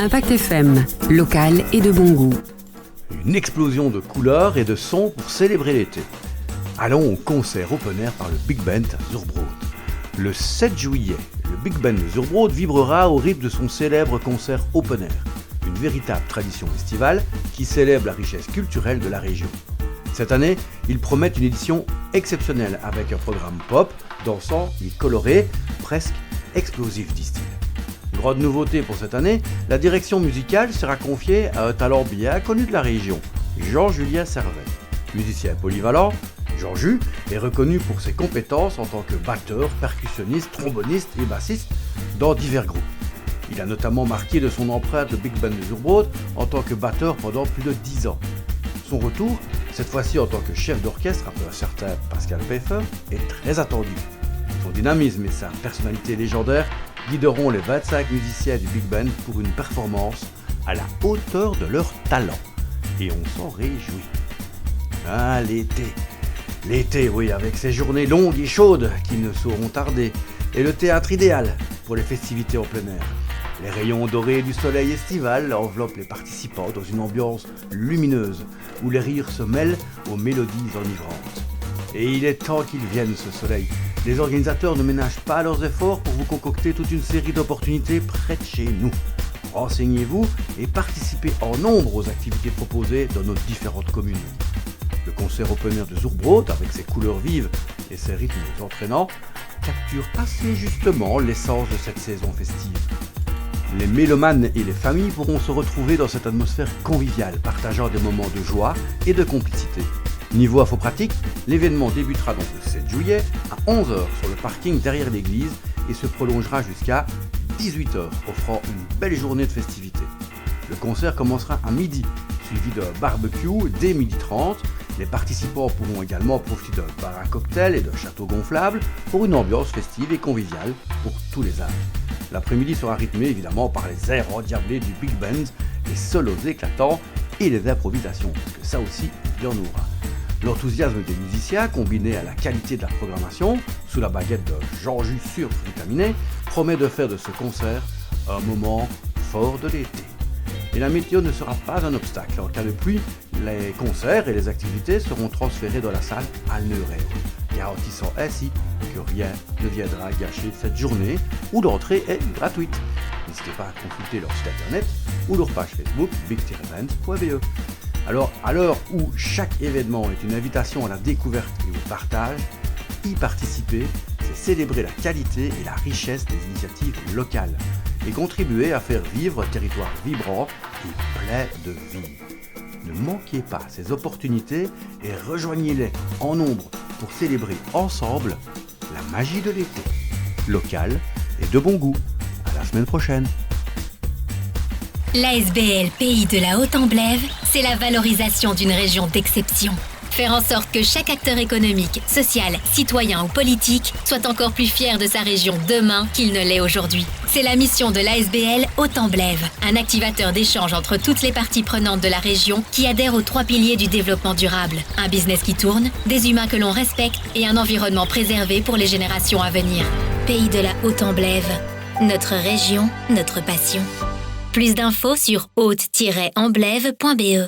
Impact FM, local et de bon goût. Une explosion de couleurs et de sons pour célébrer l'été. Allons au concert open air par le Big Band à Zurbrood. Le 7 juillet, le Big Band de Zurbrood vibrera au rythme de son célèbre concert open air. Une véritable tradition estivale qui célèbre la richesse culturelle de la région. Cette année, ils promettent une édition exceptionnelle avec un programme pop, dansant et coloré, presque explosif, disent-ils. Grande nouveauté pour cette année, la direction musicale sera confiée à un talent bien connu de la région, Jean-Julien Servet. Musicien polyvalent, Jean-Ju est reconnu pour ses compétences en tant que batteur, percussionniste, tromboniste et bassiste dans divers groupes. Il a notamment marqué de son empreinte le Big Band de Zurbrood en tant que batteur pendant plus de 10 ans. Son retour, cette fois-ci en tant que chef d'orchestre après un certain Pascal Pfeffer, est très attendu. Son dynamisme et sa personnalité légendaire guideront les 25 musiciens du Big Band pour une performance à la hauteur de leur talent. Et on s'en réjouit. Ah, l'été. L'été, oui, avec ses journées longues et chaudes qui ne sauront tarder. Et le théâtre idéal pour les festivités en plein air. Les rayons dorés du soleil estival enveloppent les participants dans une ambiance lumineuse où les rires se mêlent aux mélodies enivrantes. Et il est temps qu'il vienne, ce soleil. Les organisateurs ne ménagent pas leurs efforts pour vous concocter toute une série d'opportunités près de chez nous. Renseignez-vous et participez en nombre aux activités proposées dans nos différentes communes. Le concert open air de Zurbrood, avec ses couleurs vives et ses rythmes entraînants, capture assez justement l'essence de cette saison festive. Les mélomanes et les familles pourront se retrouver dans cette atmosphère conviviale, partageant des moments de joie et de complicité. Niveau info pratique, l'événement débutera donc le 7 juillet à 11h sur le parking derrière l'église et se prolongera jusqu'à 18h, offrant une belle journée de festivités. Le concert commencera à midi, suivi d'un barbecue dès 12h30. Les participants pourront également profiter d'un bar à cocktail et d'un château gonflable pour une ambiance festive et conviviale pour tous les âges. L'après-midi sera rythmé évidemment par les airs endiablés du Big Band, les solos éclatants et les improvisations, parce que ça aussi, il y en aura. L'enthousiasme des musiciens, combiné à la qualité de la programmation, sous la baguette de Jean-Ju survitaminé, promet de faire de ce concert un moment fort de l'été. Et la météo ne sera pas un obstacle. En cas de pluie, les concerts et les activités seront transférés dans la salle à Neurel, garantissant ainsi que rien ne viendra gâcher cette journée où l'entrée est gratuite. N'hésitez pas à consulter leur site internet ou leur page Facebook big-event.be. Alors, à l'heure où chaque événement est une invitation à la découverte et au partage, y participer, c'est célébrer la qualité et la richesse des initiatives locales et contribuer à faire vivre un territoire vibrant et plein de vie. Ne manquez pas ces opportunités et rejoignez-les en nombre pour célébrer ensemble la magie de l'été, local et de bon goût. À la semaine prochaine. L'ASBL Pays de la Haute-Amblève, c'est la valorisation d'une région d'exception. Faire en sorte que chaque acteur économique, social, citoyen ou politique soit encore plus fier de sa région demain qu'il ne l'est aujourd'hui. C'est la mission de l'ASBL Haute-Amblève, un activateur d'échange entre toutes les parties prenantes de la région qui adhèrent aux 3 piliers du développement durable. Un business qui tourne, des humains que l'on respecte et un environnement préservé pour les générations à venir. Pays de la Haute-Amblève, notre région, notre passion. Plus d'infos sur haute-amblève.be.